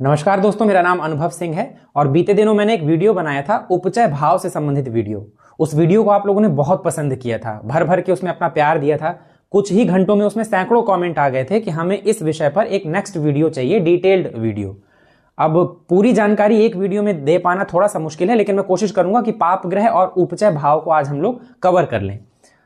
नमस्कार दोस्तों, मेरा नाम अनुभव सिंह है और बीते दिनों मैंने एक वीडियो बनाया था उपचय भाव से संबंधित वीडियो। उस वीडियो को आप लोगों ने बहुत पसंद किया था, भर भर के उसमें अपना प्यार दिया था। कुछ ही घंटों में उसमें सैकड़ों कमेंट आ गए थे कि हमें इस विषय पर एक नेक्स्ट वीडियो चाहिए, डिटेल्ड वीडियो। अब पूरी जानकारी एक वीडियो में दे पाना थोड़ा सा मुश्किल है, लेकिन मैं कोशिश करूंगा कि पाप ग्रह और उपचय भाव को आज हम लोग कवर कर लें।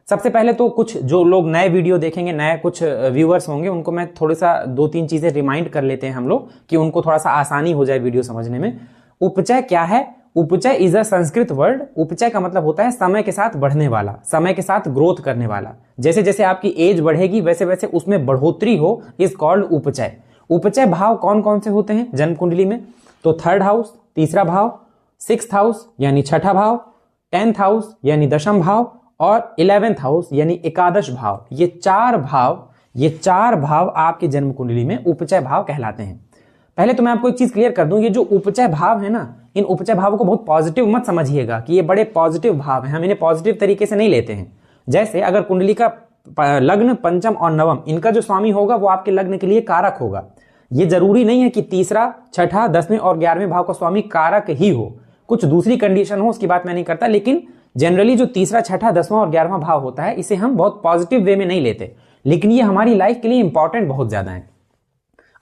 सबसे पहले तो कुछ जो लोग नए वीडियो देखेंगे, नए कुछ व्यूअर्स होंगे, उनको मैं थोड़ा सा दो तीन चीजें रिमाइंड कर लेते हैं हम लोग कि उनको थोड़ा सा आसानी हो जाए वीडियो समझने में। उपचय क्या है? उपचय इज अ संस्कृत वर्ड। उपचय का मतलब होता है समय के साथ बढ़ने वाला, समय के साथ ग्रोथ करने वाला। जैसे जैसे आपकी एज बढ़ेगी वैसे वैसे उसमें बढ़ोतरी हो, इज कॉल्ड उपचय। उपचय भाव कौन कौन से होते हैं जन्म कुंडली में? तो थर्ड हाउस तीसरा भाव, सिक्स्थ हाउस यानी छठा भाव, 10th हाउस यानी दशम भाव और 11th हाउस यानी एकादश भाव। ये चार भाव आपके जन्म कुंडली में उपचय भाव कहलाते हैं। पहले तो मैं आपको एक चीज क्लियर कर दूं, ये जो उपचय भाव है ना, इन उपचय भावों को बहुत पॉजिटिव मत समझिएगा कि ये बड़े पॉजिटिव भाव हैं। हम इन्हें पॉजिटिव तरीके से नहीं लेते हैं। जैसे अगर कुंडली का लग्न, पंचम और नवम, इनका जो स्वामी होगा वो आपके लग्न के लिए कारक होगा। ये जरूरी नहीं है कि तीसरा, छठा, 10वें और 11वें भाव का स्वामी कारक ही हो। कुछ दूसरी कंडीशन हो, उसकी बात मैं नहीं करता, लेकिन जनरली जो तीसरा, छठा, 10वां और 11वां भाव होता है, इसे हम बहुत पॉजिटिव वे में नहीं लेते, लेकिन ये हमारी लाइफ के लिए इंपॉर्टेंट बहुत ज्यादा है।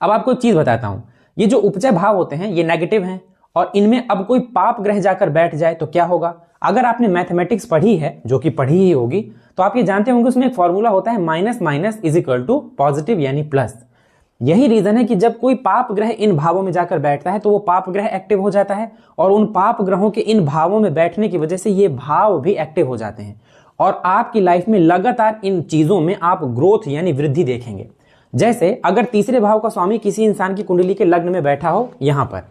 अब आपको एक चीज बताता हूं, ये जो उपचय भाव होते हैं ये नेगेटिव हैं और इनमें अब कोई पाप ग्रह जाकर बैठ जाए तो क्या होगा? अगर आपने मैथमेटिक्स पढ़ी है, जो कि पढ़ी ही होगी, तो आप ये जानते होंगे उसमें एक फॉर्मूला होता है minus minus is equal to positive यानी प्लस। यही रीजन है कि जब कोई पाप ग्रह इन भावों में जाकर बैठता है तो वो पाप ग्रह एक्टिव हो जाता है और उन पाप ग्रहों के इन भावों में बैठने की वजह से ये भाव भी एक्टिव हो जाते हैं और आपकी लाइफ में लगातार इन चीजों में आप ग्रोथ यानी वृद्धि देखेंगे। जैसे अगर तीसरे भाव का स्वामी किसी इंसान की कुंडली के लग्न में बैठा हो यहां पर,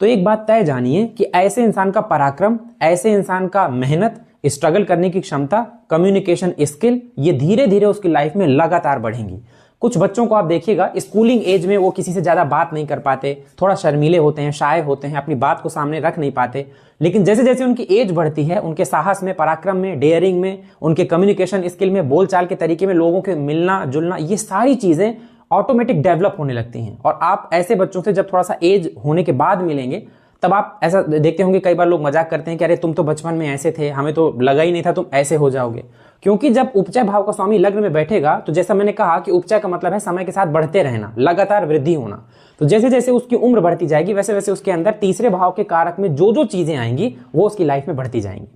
तो एक बात तय जानिए कि ऐसे इंसान का पराक्रम, ऐसे इंसान का मेहनत, स्ट्रगल करने की क्षमता, कम्युनिकेशन स्किल, ये धीरे धीरे उसकी लाइफ में लगातार बढ़ेंगी। कुछ बच्चों को आप देखिएगा स्कूलिंग एज में वो किसी से ज्यादा बात नहीं कर पाते, थोड़ा शर्मीले होते हैं, शाय होते हैं, अपनी बात को सामने रख नहीं पाते, लेकिन जैसे जैसे उनकी एज बढ़ती है, उनके साहस में, पराक्रम में, डेयरिंग में, उनके कम्युनिकेशन स्किल में, बोलचाल के तरीके में, लोगों के मिलना जुलना, ये सारी चीजें ऑटोमेटिक डेवलप होने लगती हैं। और आप ऐसे बच्चों से जब थोड़ा सा एज होने के बाद मिलेंगे तब आप ऐसा देखते होंगे, कई बार लोग मजाक करते हैं कि अरे तुम तो बचपन में ऐसे थे, हमें तो लगा ही नहीं था तुम ऐसे हो जाओगे। क्योंकि जब उपचय भाव का स्वामी लग्न में बैठेगा तो जैसा मैंने कहा कि उपचय का मतलब है समय के साथ बढ़ते रहना, लगातार वृद्धि होना। तो जैसे जैसे उसकी उम्र बढ़ती जाएगी वैसे वैसे उसके अंदर तीसरे भाव के कारक में जो जो चीजें आएंगी वो उसकी लाइफ में बढ़ती जाएंगी।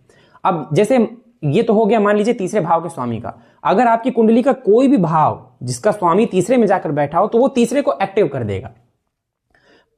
अब जैसे ये तो हो गया मान लीजिए तीसरे भाव के स्वामी का। अगर आपकी कुंडली का कोई भी भाव जिसका स्वामी तीसरे में जाकर बैठा हो तो वो तीसरे को एक्टिव कर देगा।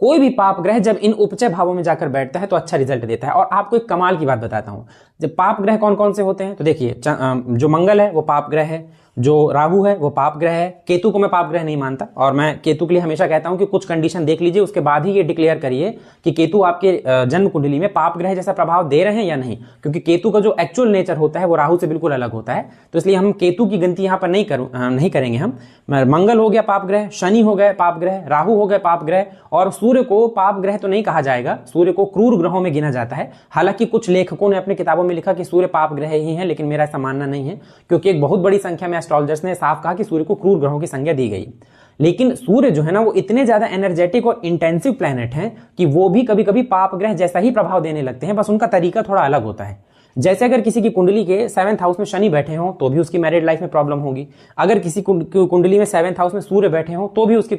कोई भी पाप ग्रह जब इन उपचय भावों में जाकर बैठता है तो अच्छा रिजल्ट देता है। और आपको एक कमाल की बात बताता हूं, जब पाप ग्रह कौन कौन से होते हैं तो देखिए, जो मंगल है वो पाप ग्रह है, जो राहु है वो पाप ग्रह है। केतु को मैं पाप ग्रह नहीं मानता और मैं केतु के लिए हमेशा कहता हूं कि कुछ कंडीशन देख लीजिए, उसके बाद ही ये डिक्लेयर करिए कि केतु आपके जन्म कुंडली में पाप ग्रह जैसा प्रभाव दे रहे हैं या नहीं, क्योंकि केतु का जो एक्चुअल नेचर होता है वो राहु से बिल्कुल अलग होता है। तो इसलिए हम केतु की गिनती यहां पर नहीं करेंगे। हम मंगल हो गया पाप ग्रह, शनि हो गए पाप ग्रह, राहु हो गए पाप ग्रह, और सूर्य को पाप ग्रह तो नहीं कहा जाएगा, सूर्य को क्रूर ग्रहों में गिना जाता है। हालांकि कुछ लेखकों ने अपनी किताबों में लिखा कि सूर्य पाप ग्रह ही है, लेकिन मेरा ऐसा मानना नहीं है, क्योंकि एक बहुत बड़ी संख्या में एस्ट्रोलॉजर्स ने साफ कहा कि सूर्य को क्रूर ग्रहों की संज्ञा दी गई। लेकिन सूर्य जो है ना वो इतने ज्यादा एनर्जेटिक और इंटेंसिव प्लैनेट हैं कि वो भी कभी कभी पाप ग्रह जैसा ही प्रभाव देने लगते हैं, बस उनका तरीका थोड़ा अलग होता है। जैसे अगर किसी की कुंडली के 7th हाउस में शनि बैठे हो तो भी उसकी मैरिड लाइफ में प्रॉब्लम होगी। अगर किसी कुंडली में 7th हाउस में सूर्य बैठे हो तो भी उसकी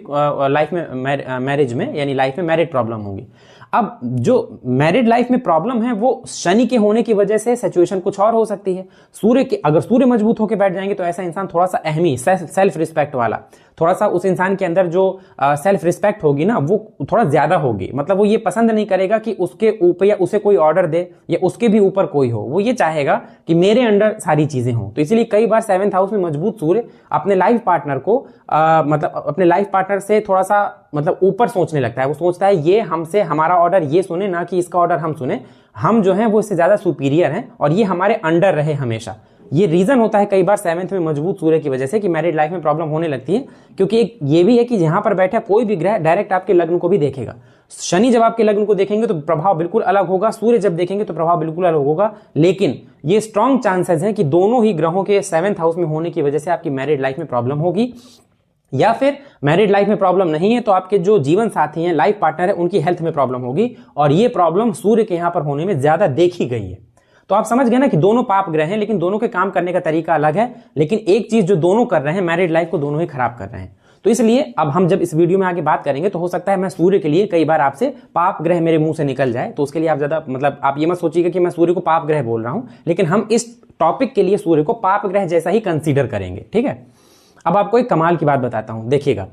लाइफ में मैरिज में यानी लाइफ में मैरिड प्रॉब्लम होगी। अब जो मैरिड लाइफ में प्रॉब्लम है वो शनि के होने की वजह से सिचुएशन कुछ और हो सकती है। अगर सूर्य मजबूत होकर बैठ जाएंगे तो ऐसा इंसान थोड़ा सा अहमी, सेल्फ रिस्पेक्ट वाला, थोड़ा सा उस इंसान के अंदर जो सेल्फ रिस्पेक्ट होगी ना वो थोड़ा ज्यादा होगी। मतलब वो ये पसंद नहीं करेगा कि उसके ऊपर या उसे कोई ऑर्डर दे या उसके भी ऊपर कोई हो, वो ये चाहेगा कि मेरे अंडर सारी चीजें हों। तो इसलिए कई बार 7th हाउस में मजबूत सूर्य अपने लाइफ पार्टनर को मतलब अपने लाइफ पार्टनर से थोड़ा सा मतलब ऊपर सोचने लगता है। वो सोचता है ये हमसे हमारा ऑर्डर ये सुने, ना कि इसका ऑर्डर हम सुने, हम जो है वो इससे ज्यादा सुपीरियर हैं और ये हमारे अंडर रहे हमेशा। ये रीजन होता है कई बार 7th में मजबूत सूर्य की वजह से कि मैरिड लाइफ में प्रॉब्लम होने लगती है। क्योंकि एक ये भी है कि यहां पर बैठा कोई भी ग्रह डायरेक्ट आपके लग्न को भी देखेगा। शनि जब आपके लग्न को देखेंगे तो प्रभाव बिल्कुल अलग होगा, सूर्य जब देखेंगे तो प्रभाव बिल्कुल अलग होगा। लेकिन ये स्ट्रॉन्ग चांसेस हैं कि दोनों ही ग्रहों के 7th हाउस में होने की वजह से आपकी मैरिड लाइफ में प्रॉब्लम होगी। या फिर मैरिड लाइफ में प्रॉब्लम नहीं है तो आपके जो जीवन साथी हैं, लाइफ पार्टनर है, उनकी हेल्थ में प्रॉब्लम होगी, और ये प्रॉब्लम सूर्य के यहां पर होने में ज्यादा देखी गई है। तो आप समझ गए ना कि दोनों पाप ग्रह हैं, लेकिन दोनों के काम करने का तरीका अलग है, लेकिन एक चीज जो दोनों कर रहे हैं, मैरिड लाइफ को दोनों ही खराब कर रहे हैं। तो इसलिए अब हम जब इस वीडियो में आगे बात करेंगे तो हो सकता है मैं सूर्य के लिए कई बार आपसे पाप ग्रह मेरे मुंह से निकल जाए, तो उसके लिए आप ज्यादा मतलब आप ये मत सोचिएगा कि मैं सूर्य को पाप ग्रह बोल रहा हूं, लेकिन हम इस टॉपिक के लिए सूर्य को पाप ग्रह जैसा ही कंसीडर करेंगे, ठीक है। अब आपको एक कमाल की बात बताता हूं, देखिएगा।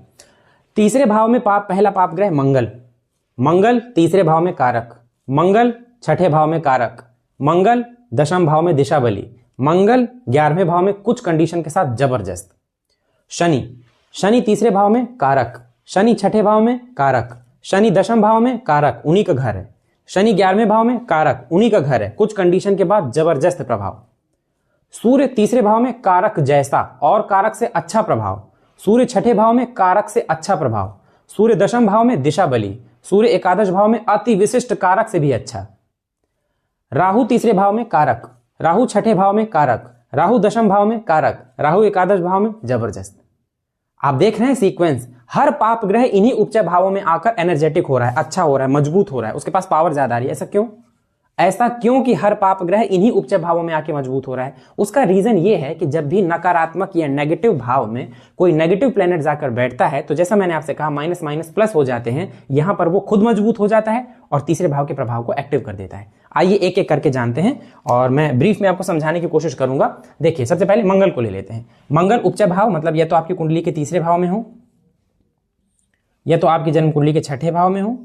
तीसरे भाव में पहला पाप ग्रह मंगल, मंगल तीसरे भाव में कारक, मंगल छठे भाव में कारक, मंगल दशम भाव में दिशा बली, मंगल 11वें भाव में कुछ कंडीशन के साथ जबरदस्त। शनि, शनि तीसरे भाव में कारक, शनि छठे भाव में कारक, शनि दशम भाव में कारक, उन्हीं का घर है, शनि 11वें भाव में कारक, उन्हीं का घर है, कुछ कंडीशन के बाद जबरदस्त प्रभाव। सूर्य तीसरे भाव में कारक जैसा और कारक से अच्छा प्रभाव, सूर्य छठे भाव में कारक से अच्छा प्रभाव, सूर्य दशम भाव में दिशा बली, सूर्य एकादश भाव में अति विशिष्ट कारक से भी अच्छा। राहु तीसरे भाव में कारक, राहु छठे भाव में कारक, राहु दशम भाव में कारक, राहु एकादश भाव में जबरदस्त। आप देख रहे हैं सीक्वेंस, हर पाप ग्रह इन्हीं उपचय भावों में आकर एनर्जेटिक हो रहा है, अच्छा हो रहा है, मजबूत हो रहा है, उसके पास पावर ज्यादा आ रही है। ऐसा क्यों? ऐसा क्यों कि हर पाप ग्रह इन्हीं उपचय भावों में आके मजबूत हो रहा है? उसका रीजन ये है कि जब भी नकारात्मक या नेगेटिव भाव में कोई नेगेटिव प्लेनेट जाकर बैठता है तो जैसा मैंने आपसे कहा माइनस माइनस प्लस हो जाते हैं, यहां पर वो खुद मजबूत हो जाता है और तीसरे भाव के प्रभाव को एक्टिव कर देता है। आइए एक एक करके जानते हैं और मैं ब्रीफ में आपको समझाने की कोशिश करूंगा। देखिए, सबसे पहले मंगल को ले लेते हैं। मंगल उपचय भाव मतलब या तो आपकी कुंडली के तीसरे भाव में हो, या तो आपकी जन्म कुंडली के छठे भाव में हो,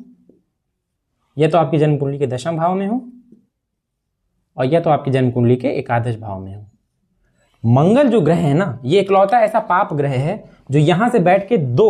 या तो आपकी जन्म कुंडली के दशम भाव में हो, और या तो आपकी जन्म कुंडली के एकादश भाव में हो। मंगल जो ग्रह है ना, ये इकलौता ऐसा पाप ग्रह है जो यहां से बैठ के दो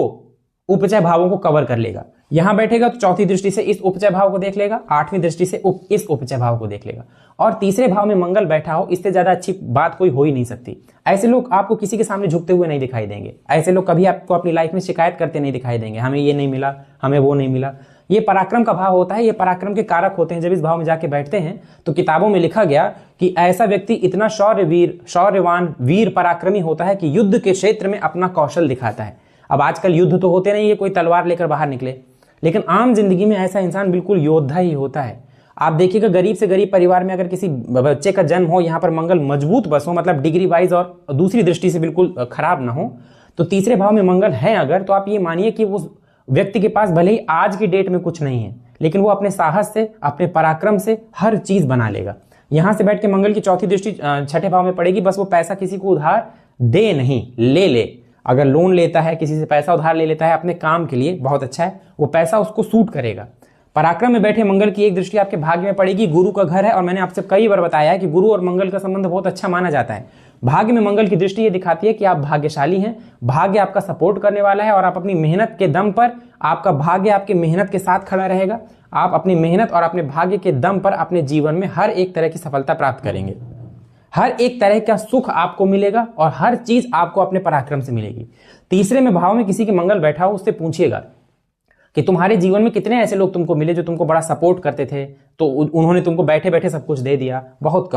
उपचय भावों को कवर कर लेगा। यहां बैठेगा तो चौथी दृष्टि से इस उपचय भाव को देख लेगा, आठवीं दृष्टि से इस उपचय भाव को देख लेगा, और तीसरे भाव में मंगल बैठा हो, इससे ज्यादा अच्छी बात कोई हो ही नहीं सकती। ऐसे लोग आपको किसी के सामने झुकते हुए नहीं दिखाई देंगे, ऐसे लोग कभी आपको अपनी लाइफ में शिकायत करते नहीं दिखाई देंगे, हमें ये नहीं मिला, हमें वो नहीं मिला। ये पराक्रम का भाव होता है, ये पराक्रम के कारक होते हैं। जब इस भाव में जाके बैठते हैं तो किताबों में लिखा गया कि ऐसा व्यक्ति इतना शौर्यवान वीर पराक्रमी होता है कि युद्ध के क्षेत्र में अपना कौशल दिखाता है। अब आजकल युद्ध तो होते नहीं है, कोई तलवार लेकर बाहर निकले, लेकिन आम जिंदगी में ऐसा इंसान बिल्कुल योद्धा ही होता है। आप देखिएगा, गरीब से गरीब परिवार में अगर किसी बच्चे का जन्म हो, यहां पर मंगल मजबूत बस हो, मतलब डिग्री वाइज और दूसरी दृष्टि से बिल्कुल खराब ना हो, तो तीसरे भाव में मंगल है अगर, तो आप ये मानिए कि उस व्यक्ति के पास भले ही आज की डेट में कुछ नहीं है, लेकिन वो अपने साहस से, अपने पराक्रम से हर चीज बना लेगा। यहां से बैठ के मंगल की चौथी दृष्टि छठे भाव में पड़ेगी, बस वो पैसा किसी को उधार दे नहीं, ले। अगर लोन लेता है, किसी से पैसा उधार ले लेता है अपने काम के लिए, बहुत अच्छा है, वो पैसा उसको सूट करेगा। पराक्रम में बैठे मंगल की एक दृष्टि आपके भाग्य में पड़ेगी, गुरु का घर है, और मैंने आपसे कई बार बताया है कि गुरु और मंगल का संबंध बहुत अच्छा माना जाता है। भाग्य में मंगल की दृष्टि ये दिखाती है कि आप भाग्यशाली हैं, भाग्य आपका सपोर्ट करने वाला है, और आप अपनी मेहनत के दम पर, आपका भाग्य आपकी मेहनत के साथ खड़ा रहेगा। आप अपनी मेहनत और अपने भाग्य के दम पर अपने जीवन में हर एक तरह की सफलता प्राप्त करेंगे, हर एक तरह का सुख आपको मिलेगा और हर चीज आपको अपने पराक्रम से मिलेगी। तीसरे में भाव में किसी के मंगल बैठा हो, उससे पूछिएगा कि तुम्हारे जीवन में कितने ऐसे लोग तुमको मिले जो तुमको बड़ा सपोर्ट करते थे, तो उन्होंने तुमको बैठे बैठे सब कुछ दे दिया। बहुत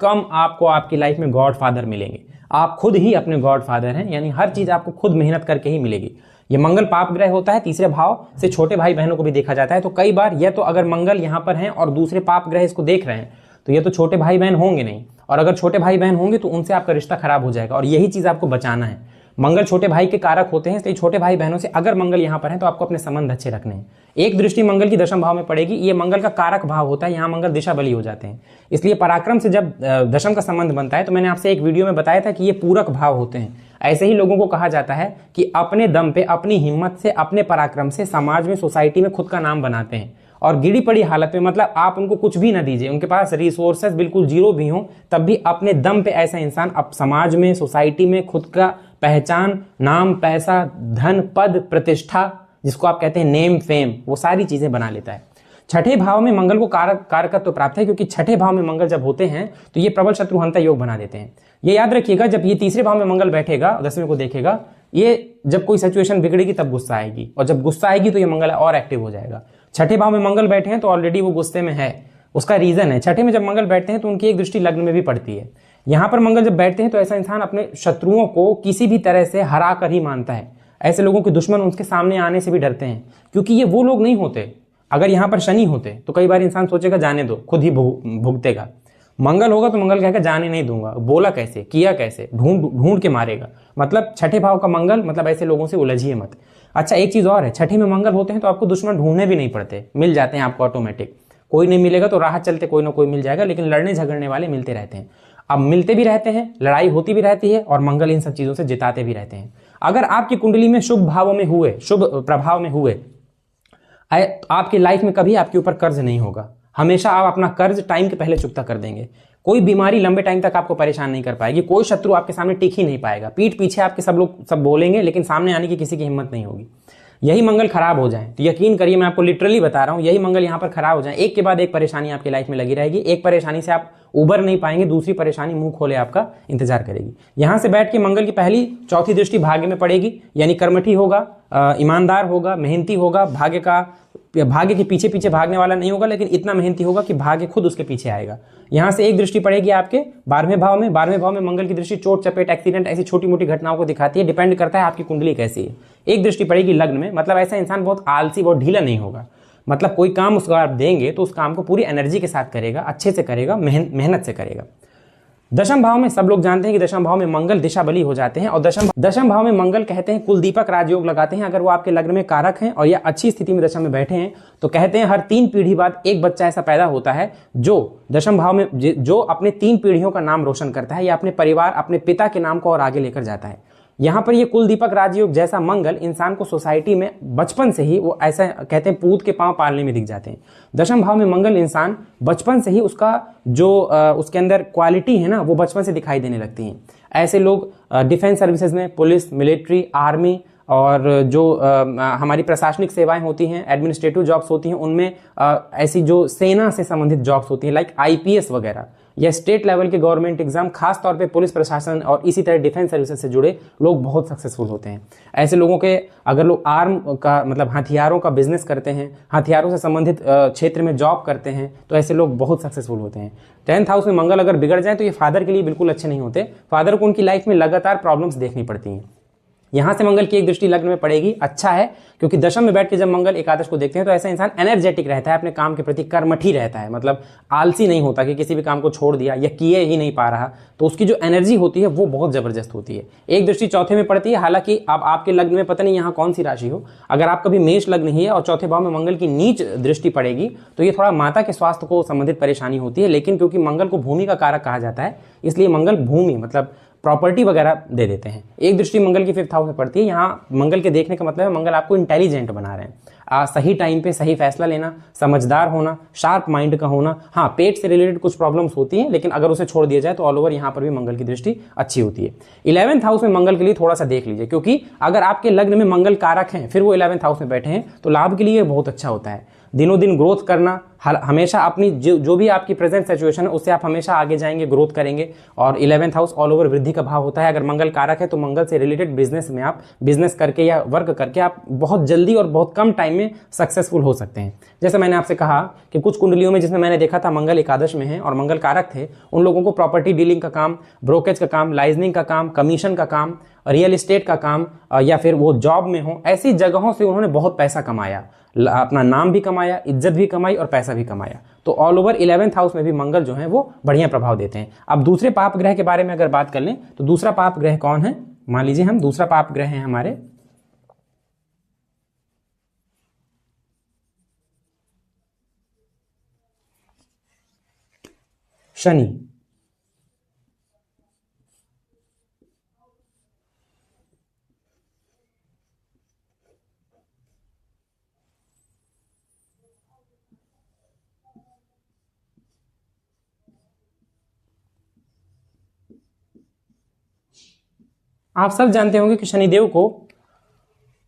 कम आपको आपकी लाइफ में गॉड फादर मिलेंगे। आप खुद ही अपने गॉड फादर हैं, यानी हर चीज आपको खुद मेहनत करके ही मिलेगी। ये मंगल पाप ग्रह होता है, तीसरे भाव से छोटे भाई बहनों को भी देखा जाता है। तो कई बार यह तो अगर मंगल यहां पर हैं और दूसरे पाप ग्रह इसको देख रहे हैं, तो ये तो छोटे भाई बहन होंगे नहीं, और अगर छोटे भाई बहन होंगे तो उनसे आपका रिश्ता खराब हो जाएगा, और यही चीज आपको बचाना है। मंगल छोटे भाई के कारक होते हैं, इसलिए छोटे भाई बहनों से अगर मंगल यहां पर है तो आपको अपने संबंध अच्छे रखने हैं। एक दृष्टि मंगल की दशम भाव में पड़ेगी, ये मंगल का कारक भाव होता है, यहां मंगल दिशा बली हो जाते हैं, इसलिए पराक्रम से जब दशम का संबंध बनता है, तो मैंने आपसे एक वीडियो में बताया था कि ये पूरक भाव होते हैं। ऐसे ही लोगों को कहा जाता है कि अपने दम पे, अपनी हिम्मत से, अपने पराक्रम से समाज में, सोसाइटी में खुद का नाम बनाते हैं, और गिरी पड़ी हालत में, मतलब आप उनको कुछ भी ना दीजिए, उनके पास रिसोर्सेज बिल्कुल जीरो भी हो, तब भी अपने दम पे ऐसा इंसान अब समाज में, सोसाइटी में खुद का पहचान, नाम, पैसा, धन, पद, प्रतिष्ठा, जिसको आप कहते हैं नेम, फेम, वो सारी चीजें बना लेता है। छठे भाव में मंगल को कारकत्व प्राप्त है, क्योंकि छठे भाव में मंगल जब होते हैं तो ये प्रबल शत्रुहंता योग बना देते हैं। ये याद रखिएगा, जब ये तीसरे भाव में मंगल बैठेगा, दसवें को देखेगा, ये जब कोई सिचुएशन बिगड़ेगी तब गुस्सा आएगी, और जब गुस्सा आएगी तो ये मंगल और एक्टिव हो जाएगा। छठे भाव में मंगल बैठे हैं तो ऑलरेडी वो गुस्से में है, उसका रीजन है, छठे में जब मंगल बैठते हैं तो उनकी एक दृष्टि लग्न में भी पड़ती है। यहां पर मंगल जब बैठते हैं तो ऐसा इंसान अपने शत्रुओं को किसी भी तरह से हरा कर ही मानता है। ऐसे लोगों के दुश्मन उनके सामने आने से भी डरते हैं, क्योंकि ये वो लोग नहीं होते। अगर यहाँ पर शनि होते तो कई बार इंसान सोचेगा जाने दो, खुद ही भुगतेगा। मंगल होगा तो मंगल कहेगा जाने नहीं दूंगा, बोला कैसे, किया कैसे, ढूंढ ढूंढ के मारेगा। मतलब छठे भाव का मंगल, मतलब ऐसे लोगों से उलझिए मत। अच्छा, एक चीज और है, छठे में मंगल होते हैं तो आपको दुश्मन ढूंढने भी नहीं पड़ते, मिल जाते हैं आपको ऑटोमेटिक। कोई नहीं मिलेगा तो राह चलते कोई ना कोई मिल जाएगा, लेकिन लड़ने झगड़ने वाले मिलते रहते हैं। अब मिलते भी रहते हैं, लड़ाई होती भी रहती है, और मंगल इन सब चीजों से जिताते भी रहते हैं। अगर आपकी कुंडली में शुभ भावों में हुए, शुभ प्रभाव में हुए, आपकी लाइफ में कभी आपके ऊपर कर्ज नहीं होगा। हमेशा आप अपना कर्ज टाइम के पहले चुकता कर देंगे। कोई बीमारी लंबे टाइम तक आपको परेशान नहीं कर पाएगी। कोई शत्रु आपके सामने टिक ही नहीं पाएगा। पीठ पीछे आपके सब लोग सब बोलेंगे, लेकिन सामने आने की किसी की हिम्मत नहीं होगी। यही मंगल खराब हो जाए तो यकीन करिए, मैं आपको लिटरली बता रहा हूं, यही मंगल यहां पर खराब हो जाए, एक के बाद एक परेशानी आपकी लाइफ में लगी रहेगी। एक परेशानी से आप उबर नहीं पाएंगे, दूसरी परेशानी मुंह खोले आपका इंतजार करेगी। यहां से बैठ के मंगल की पहली चौथी दृष्टि भाग्य में पड़ेगी, यानी कर्मठी होगा, ईमानदार होगा, मेहनती होगा, भाग्य के पीछे पीछे भागने वाला नहीं होगा, लेकिन इतना मेहनती होगा कि भाग्य खुद उसके पीछे आएगा। यहां से एक दृष्टि पड़ेगी आपके 12वें भाव में। 12वें भाव में मंगल की दृष्टि चोट चपेट एक्सीडेंट ऐसी छोटी मोटी घटनाओं को दिखाती है। डिपेंड करता है आपकी कुंडली कैसी है। एक दृष्टि पड़ेगी लग्न में, मतलब ऐसा इंसान बहुत आलसी, बहुत ढीला नहीं होगा। मतलब कोई काम उसको आप देंगे तो उस काम को पूरी एनर्जी के साथ करेगा, अच्छे से करेगा, मेहनत से करेगा। दशम भाव में सब लोग जानते हैं कि दशम भाव में मंगल दिशा बली हो जाते हैं, और दशम भाव में मंगल कहते हैं कुल दीपक राजयोग लगाते हैं। अगर वो आपके लग्न में कारक हैं और या अच्छी स्थिति में दशम में बैठे हैं तो कहते हैं हर 3 पीढ़ी बाद एक बच्चा ऐसा पैदा होता है जो दशम भाव में जो अपने 3 पीढ़ियों का नाम रोशन करता है, या अपने परिवार, अपने पिता के नाम को और आगे लेकर जाता है। यहां पर ये कुल दीपक राजयोग जैसा मंगल इंसान को सोसाइटी में बचपन से ही, वो ऐसा कहते हैं पूत के पांव पालने में दिख जाते हैं। दशम भाव में मंगल इंसान बचपन से ही उसका जो उसके अंदर क्वालिटी है ना, वो बचपन से दिखाई देने लगती हैं। ऐसे लोग डिफेंस सर्विसेज में, पुलिस, मिलिट्री, आर्मी, और जो हमारी प्रशासनिक सेवाएं होती हैं, एडमिनिस्ट्रेटिव जॉब्स होती हैं, उनमें ऐसी जो सेना से संबंधित जॉब्स होती हैं लाइक आईपीएस वगैरह, या स्टेट लेवल के गवर्नमेंट एग्जाम, खास तौर पे पुलिस प्रशासन और इसी तरह डिफेंस सर्विसेज से जुड़े लोग बहुत सक्सेसफुल होते हैं। ऐसे लोगों के, अगर लोग आर्म का मतलब हथियारों का बिजनेस करते हैं, हथियारों से संबंधित क्षेत्र में जॉब करते हैं, तो ऐसे लोग बहुत सक्सेसफुल होते हैं। 10th हाउस में मंगल अगर बिगड़ जाए तो ये फादर के लिए बिल्कुल अच्छे नहीं होते। फादर को उनकी लाइफ में लगातार प्रॉब्लम्स देखनी पड़ती हैं। यहां से मंगल की एक दृष्टि लग्न में पड़ेगी, अच्छा है, क्योंकि दशम में बैठ के जब मंगल एकादश को देखते हैं तो ऐसा इंसान एनर्जेटिक रहता है, अपने काम के प्रति कर्मठी रहता है, मतलब आलसी नहीं होता कि किसी भी काम को छोड़ दिया या किए ही नहीं पा रहा, तो उसकी जो एनर्जी होती है वो बहुत जबरदस्त होती है। एक दृष्टि चौथे में पड़ती है, हालांकि अब आपके लग्न में पता नहीं यहाँ कौन सी राशि हो, अगर आप कभी मेष लग्न ही है और चौथे भाव में मंगल की नीच दृष्टि पड़ेगी तो ये थोड़ा माता के स्वास्थ्य को संबंधित परेशानी होती है। लेकिन क्योंकि मंगल को भूमि का कारक कहा जाता है, इसलिए मंगल भूमि मतलब प्रॉपर्टी वगैरह दे देते हैं। एक दृष्टि मंगल की 5th हाउस में पड़ती है। यहाँ मंगल के देखने का मतलब है मंगल आपको इंटेलिजेंट बना रहे हैं, सही टाइम पे सही फैसला लेना, समझदार होना, शार्प माइंड का होना। हाँ, पेट से रिलेटेड कुछ प्रॉब्लम्स होती हैं, लेकिन अगर उसे छोड़ दिया जाए तो ऑल ओवर यहाँ पर भी मंगल की दृष्टि अच्छी होती है। 11th हाउस में मंगल के लिए थोड़ा सा देख लीजिए, क्योंकि अगर आपके लग्न में मंगल कारक हैं फिर वो 11th हाउस में बैठे हैं तो लाभ के लिए बहुत अच्छा होता है। दिनों दिन ग्रोथ करना, हमेशा अपनी जो भी आपकी प्रेजेंट सिचुएशन है उससे आप हमेशा आगे जाएंगे, ग्रोथ करेंगे। और 11th हाउस ऑल ओवर वृद्धि का भाव होता है। अगर मंगल कारक है तो मंगल से रिलेटेड बिजनेस में आप बिजनेस करके या वर्क करके आप बहुत जल्दी और बहुत कम टाइम में सक्सेसफुल हो सकते हैं। जैसे मैंने आपसे कहा कि कुछ कुंडलियों में जिसमें मैंने देखा था मंगल एकादश में है और मंगल कारक थे, उन लोगों को प्रॉपर्टी डीलिंग का काम, ब्रोकेज का काम, लाइजनिंग का काम, कमीशन का काम, रियल एस्टेट का काम, या फिर वो जॉब में हो, ऐसी जगहों से उन्होंने बहुत पैसा कमाया, अपना नाम भी कमाया, इज्जत भी कमाई और पैसा भी कमाया। तो ऑल ओवर 11th हाउस में भी मंगल जो है वो बढ़िया प्रभाव देते हैं। अब दूसरे पाप ग्रह के बारे में अगर बात कर लें तो दूसरा पाप ग्रह कौन है? मान लीजिए हम दूसरा पाप ग्रह है हमारे शनि। आप सब जानते होंगे कि शनिदेव को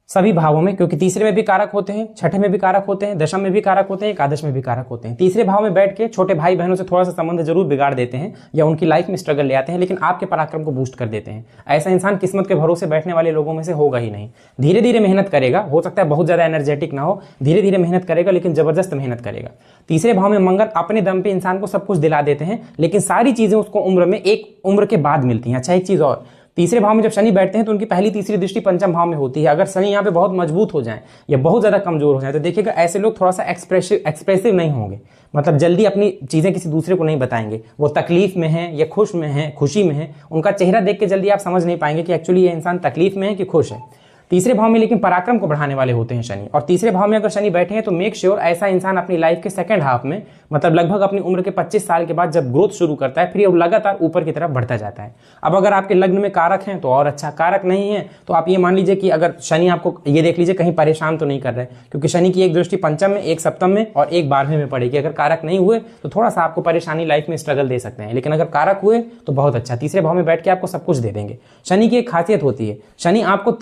सभी भावों में, क्योंकि तीसरे में भी कारक होते हैं, छठे में भी कारक होते हैं, दशम में भी कारक होते हैं, एकादश में भी कारक होते हैं, तीसरे भाव में बैठ के छोटे भाई बहनों से थोड़ा सा संबंध जरूर बिगाड़ देते हैं या उनकी लाइफ में स्ट्रगल ले आते हैं, लेकिन आपके पराक्रम को बूस्ट कर देते हैं। ऐसा इंसान किस्मत के भरोसे बैठने वाले लोगों में से होगा ही नहीं। धीरे धीरे मेहनत करेगा, हो सकता है बहुत ज्यादा एनर्जेटिक ना हो, धीरे धीरे मेहनत करेगा, लेकिन जबरदस्त मेहनत करेगा। तीसरे भाव में मंगल अपने दम पे इंसान को सब कुछ दिला देते हैं, लेकिन सारी चीजें उसको उम्र में एक उम्र के बाद मिलती हैं। अच्छा, एक चीज और, तीसरे भाव में जब शनि बैठते हैं तो उनकी पहली तीसरी दृष्टि पंचम भाव में होती है। अगर शनि यहाँ पे बहुत मजबूत हो जाए या बहुत ज्यादा कमजोर हो जाए तो देखिएगा ऐसे लोग थोड़ा सा एक्सप्रेसिव नहीं होंगे, मतलब जल्दी अपनी चीजें किसी दूसरे को नहीं बताएंगे। वो तकलीफ में है या खुश में है, खुशी में है, उनका चेहरा देख के जल्दी आप समझ नहीं पाएंगे कि एक्चुअली ये इंसान तकलीफ में है कि खुश है। तीसरे भाव में लेकिन पराक्रम को बढ़ाने वाले होते हैं शनि, और तीसरे भाव में अगर शनि बैठे हैं तो मेक श्योर ऐसा इंसान अपनी लाइफ के सेकंड हाफ में, मतलब लगभग अपनी उम्र के 25 साल के बाद जब ग्रोथ शुरू करता है, फिर ये लगातार ऊपर की तरफ बढ़ता जाता है। अब अगर आपके लग्न में कारक हैं तो और अच्छा, कारक नहीं है तो आप ये मान लीजिए कि अगर शनि आपको ये देख लीजिए कहीं परेशान तो नहीं कर रहे, क्योंकि शनि की एक दृष्टि पंचम में, एक सप्तम में और एक 12वें में पड़ेगी। अगर कारक नहीं हुए तो थोड़ा सा आपको परेशानी लाइफ में स्ट्रगल दे सकते हैं, लेकिन अगर कारक हुए तो बहुत अच्छा, तीसरे भाव में बैठ के आपको सब कुछ दे देंगे। शनि की एक खासियत होती है, शनि आपको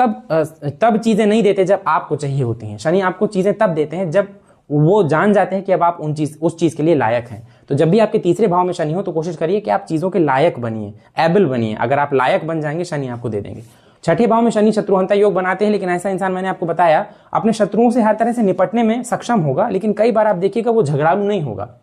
तब चीजें नहीं देते जब आपको चाहिए होती हैं। शनि आपको चीजें तब देते हैं जब वो जान जाते हैं कि अब आप उस चीज के लिए लायक हैं। तो जब भी आपके तीसरे भाव में शनि हो तो कोशिश करिए कि आप चीजों के लायक बनिए, एबल बनिए। अगर आप लायक बन जाएंगे शनि आपको दे देंगे। छठे भाव में शनि शत्रुहंता योग बनाते हैं, लेकिन ऐसा इंसान, मैंने आपको बताया, अपने शत्रुओं से हर तरह से निपटने में सक्षम होगा, लेकिन कई बार आप देखिएगा वो झगड़ालू नहीं होगा।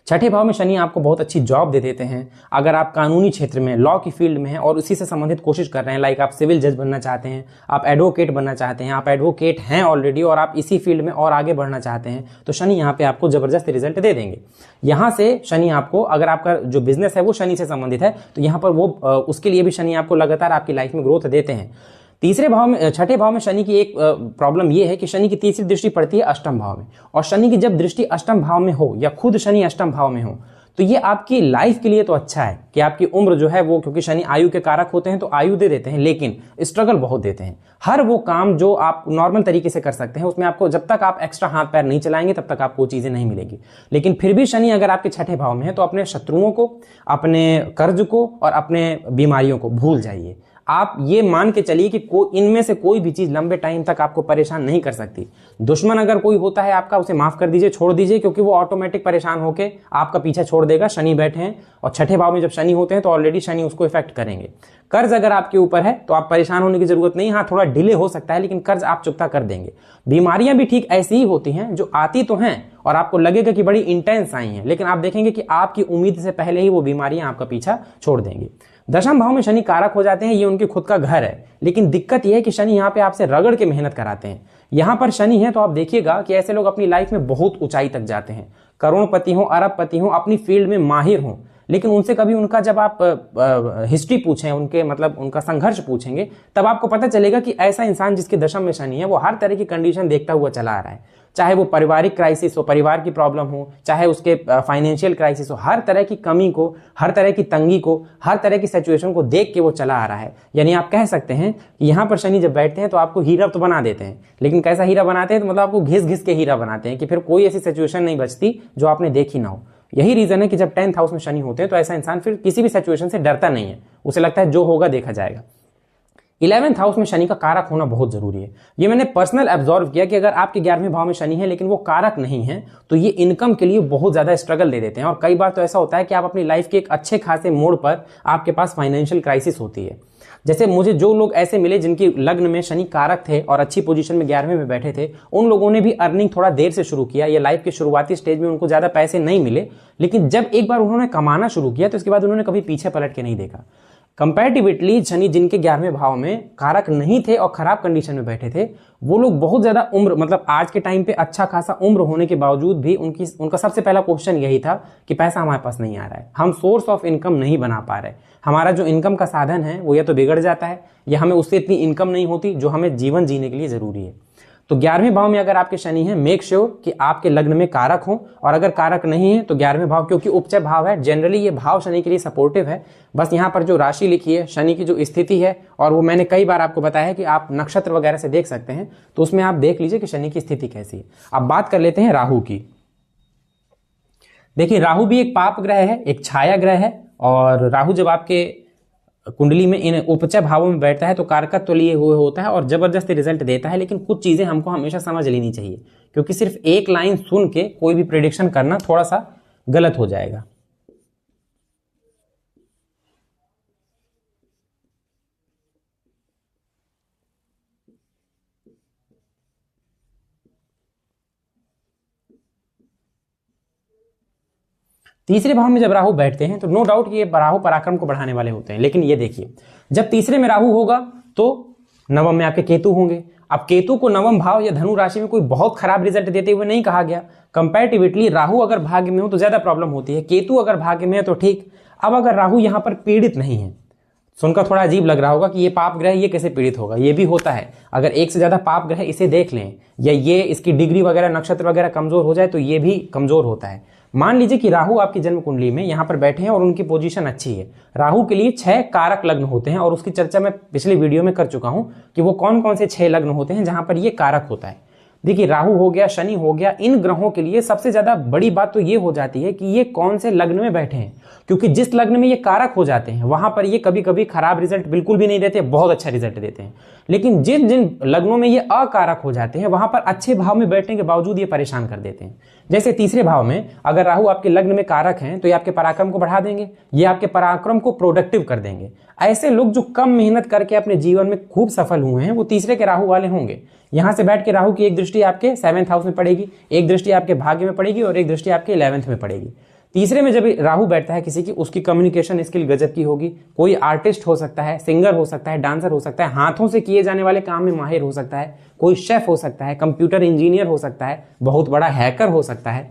छठे भाव में शनि आपको बहुत अच्छी जॉब दे देते हैं। अगर आप कानूनी क्षेत्र में, लॉ की फील्ड में हैं और उसी से संबंधित कोशिश कर रहे हैं, लाइक आप सिविल जज बनना चाहते हैं, आप एडवोकेट बनना चाहते हैं, आप एडवोकेट हैं ऑलरेडी और आप इसी फील्ड में और आगे बढ़ना चाहते हैं, तो शनि यहाँ पे आपको जबरदस्त रिजल्ट दे देंगे। यहाँ से शनि आपको, अगर आपका जो बिजनेस है वो शनि से संबंधित है तो यहाँ पर वो उसके लिए भी शनि आपको लगातार आपकी लाइफ में ग्रोथ देते हैं। तीसरे भाव में, छठे भाव में शनि की एक प्रॉब्लम यह है कि शनि की तीसरी दृष्टि पड़ती है अष्टम भाव में, और शनि की जब दृष्टि अष्टम भाव में हो या खुद शनि अष्टम भाव में हो तो ये आपकी लाइफ के लिए तो अच्छा है कि आपकी उम्र जो है वो, क्योंकि शनि आयु के कारक होते हैं तो आयु दे देते हैं, लेकिन स्ट्रगल बहुत देते हैं। हर वो काम जो आप नॉर्मल तरीके से कर सकते हैं उसमें आपको, जब तक आप एक्स्ट्रा हाथ पैर नहीं चलाएंगे तब तक आपको चीजें नहीं मिलेगी। लेकिन फिर भी शनि अगर आपके छठे भाव में है तो अपने शत्रुओं को, अपने कर्ज को और अपने बीमारियों को भूल जाइए। आप ये मान के चलिए कि इनमें से कोई भी चीज लंबे टाइम तक आपको परेशान नहीं कर सकती। दुश्मन अगर कोई होता है आपका, उसे माफ कर दीजिए, छोड़ दीजिए, क्योंकि वो ऑटोमेटिक परेशान होकर आपका पीछा छोड़ देगा। शनि बैठे हैं और छठे भाव में जब शनि होते हैं तो ऑलरेडी शनि उसको इफेक्ट करेंगे। कर्ज अगर आपके ऊपर है तो आप परेशान होने की जरूरत नहीं, हाँ थोड़ा डिले हो सकता है लेकिन कर्ज आप चुकता कर देंगे। बीमारियां भी ठीक ऐसी ही होती हैं जो आती तो हैं और आपको लगेगा कि बड़ी इंटेंस आई हैं, लेकिन आप देखेंगे कि आपकी उम्मीद से पहले ही वो बीमारियां आपका पीछा छोड़ देंगी। दशम भाव में शनि कारक हो जाते हैं, ये उनकी खुद का घर है, लेकिन दिक्कत यह है कि शनि यहाँ पे आपसे रगड़ के मेहनत कराते हैं। यहां पर शनि है तो आप देखिएगा कि ऐसे लोग अपनी लाइफ में बहुत ऊंचाई तक जाते हैं, करोड़पति हो, अरबपति हो, अपनी फील्ड में माहिर हो, लेकिन उनसे कभी उनका जब आप हिस्ट्री पूछें, उनके मतलब उनका संघर्ष पूछेंगे, तब आपको पता चलेगा कि ऐसा इंसान जिसके दशम में शनि है वो हर तरह की कंडीशन देखता हुआ चला आ रहा है। चाहे वो पारिवारिक क्राइसिस हो, परिवार की प्रॉब्लम हो, चाहे उसके फाइनेंशियल क्राइसिस हो, हर तरह की कमी को, हर तरह की तंगी को, हर तरह की सिचुएशन को देख के वो चला आ रहा है। यानी आप कह सकते हैं कि यहाँ पर शनि जब बैठते हैं तो आपको हीरा तो बना देते हैं, लेकिन कैसा हीरा बनाते हैं तो मतलब आपको घिस घिस के हीरा बनाते हैं कि फिर कोई ऐसी सिचुएशन नहीं बचती जो आपने देखी ना हो। यही रीजन है कि जब 10th हाउस में शनि होते हैं तो ऐसा इंसान फिर किसी भी सिचुएशन से डरता नहीं है, उसे लगता है जो होगा देखा जाएगा। 11th हाउस में शनि का कारक होना बहुत जरूरी है। ये मैंने पर्सनल ऑब्जर्व किया कि अगर आपके 11वें भाव में शनि है लेकिन वो कारक नहीं है तो ये इनकम के लिए बहुत ज्यादा स्ट्रगल दे देते हैं, और कई बार तो ऐसा होता है कि आप अपनी लाइफ के एक अच्छे खासे मोड़ पर आपके पास फाइनेंशियल क्राइसिस होती है। जैसे मुझे जो लोग ऐसे मिले जिनकी लग्न में शनि कारक थे और अच्छी पोजीशन में 11वें में बैठे थे, उन लोगों ने भी अर्निंग थोड़ा देर से शुरू किया। ये लाइफ के शुरुआती स्टेज में उनको ज्यादा पैसे नहीं मिले, लेकिन जब एक बार उन्होंने कमाना शुरू किया तो इसके बाद उन्होंने कभी पीछे पलट के नहीं देखा। कंपैरेटिवली शनि जिनके 11वें भाव में कारक नहीं थे और खराब कंडीशन में बैठे थे, वो लोग बहुत ज्यादा उम्र, मतलब आज के टाइम पे अच्छा खासा उम्र होने के बावजूद भी उनका सबसे पहला क्वेश्चन यही था कि पैसा हमारे पास नहीं आ रहा है, हम सोर्स ऑफ इनकम नहीं बना पा रहे, हमारा जो इनकम का साधन है वो या तो बिगड़ जाता है या हमें उससे इतनी इनकम नहीं होती जो हमें जीवन जीने के लिए जरूरी है। तो 11वें भाव में अगर आपके शनि है, मेक श्योर कि आपके लग्न में कारक हो, और अगर कारक नहीं है तो 11वें भाव, क्योंकि उपचय भाव है, जनरली ये भाव शनि के लिए सपोर्टिव है। बस यहाँ पर जो राशि लिखी है, शनि की जो स्थिति है, और वो मैंने कई बार आपको बताया है कि आप नक्षत्र वगैरह से देख सकते हैं, तो उसमें आप देख लीजिए कि शनि की स्थिति कैसी है। अब बात कर लेते हैं राहु की। देखिए राहु भी एक पाप ग्रह है, एक छाया ग्रह है, और राहु जब आपके कुंडली में इन उपचय भावों में बैठता है तो कारकत्व तो लिए हुए होता है और जबरदस्ती रिजल्ट देता है। लेकिन कुछ चीजें हमको हमेशा समझ लेनी चाहिए, क्योंकि सिर्फ एक लाइन सुन के कोई भी प्रेडिक्शन करना थोड़ा सा गलत हो जाएगा। तीसरे भाव में जब राहु बैठते हैं तो नो डाउट ये राहु पराक्रम को बढ़ाने वाले होते हैं, लेकिन ये देखिए जब तीसरे में राहु होगा तो नवम में आपके केतु होंगे। अब केतु को नवम भाव या धनु राशि में कोई बहुत खराब रिजल्ट देते हुए नहीं कहा गया। कंपैरेटिवली राहु अगर भाग्य में हो तो ज्यादा प्रॉब्लम होती है, केतु अगर भाग्य में है तो ठीक। अब अगर राहु यहां पर पीड़ित नहीं है, सुनकर थोड़ा अजीब लग रहा होगा कि ये पाप ग्रह ये कैसे पीड़ित होगा, ये भी होता है। अगर एक से ज्यादा पाप ग्रह इसे देख लें या ये इसकी डिग्री वगैरह नक्षत्र वगैरह कमजोर हो जाए तो ये भी कमजोर होता है। मान लीजिए कि राहु आपकी जन्म कुंडली में यहां पर बैठे हैं और उनकी पोजीशन अच्छी है। राहु के लिए 6 कारक लग्न होते हैं और उसकी चर्चा मैं पिछले वीडियो में कर चुका हूं कि वो कौन कौन से 6 लग्न होते हैं जहां पर ये कारक होता है। देखिए राहु हो गया, शनि हो गया, इन ग्रहों के लिए सबसे ज्यादा बड़ी बात तो ये हो जाती है कि ये कौन से लग्न में बैठे हैं, क्योंकि जिस लग्न में ये कारक हो जाते हैं वहां पर ये कभी कभी खराब रिजल्ट बिल्कुल भी नहीं देते, बहुत अच्छा रिजल्ट देते हैं। लेकिन जिन जिन लग्नों में ये अकारक हो जाते हैं वहां पर अच्छे भाव में बैठने के बावजूद ये परेशान कर देते हैं। जैसे तीसरे भाव में अगर राहु आपके लग्न में कारक हैं तो ये आपके पराक्रम को बढ़ा देंगे, ये आपके पराक्रम को प्रोडक्टिव कर देंगे। ऐसे लोग जो कम मेहनत करके अपने जीवन में खूब सफल हुए हैं वो तीसरे के राहु वाले होंगे। यहां से बैठ के राहु की एक दृष्टि आपके 7th हाउस में पड़ेगी, एक दृष्टि आपके भाग्य में पड़ेगी और एक दृष्टि आपके 11th में पड़ेगी। तीसरे में जब राहु बैठता है किसी की, उसकी कम्युनिकेशन स्किल गजब की होगी। कोई आर्टिस्ट हो सकता है, सिंगर हो सकता है, डांसर हो सकता है, हाथों से किए जाने वाले काम में माहिर हो सकता है, कोई शेफ हो सकता है, कंप्यूटर इंजीनियर हो सकता है, बहुत बड़ा हैकर हो सकता है।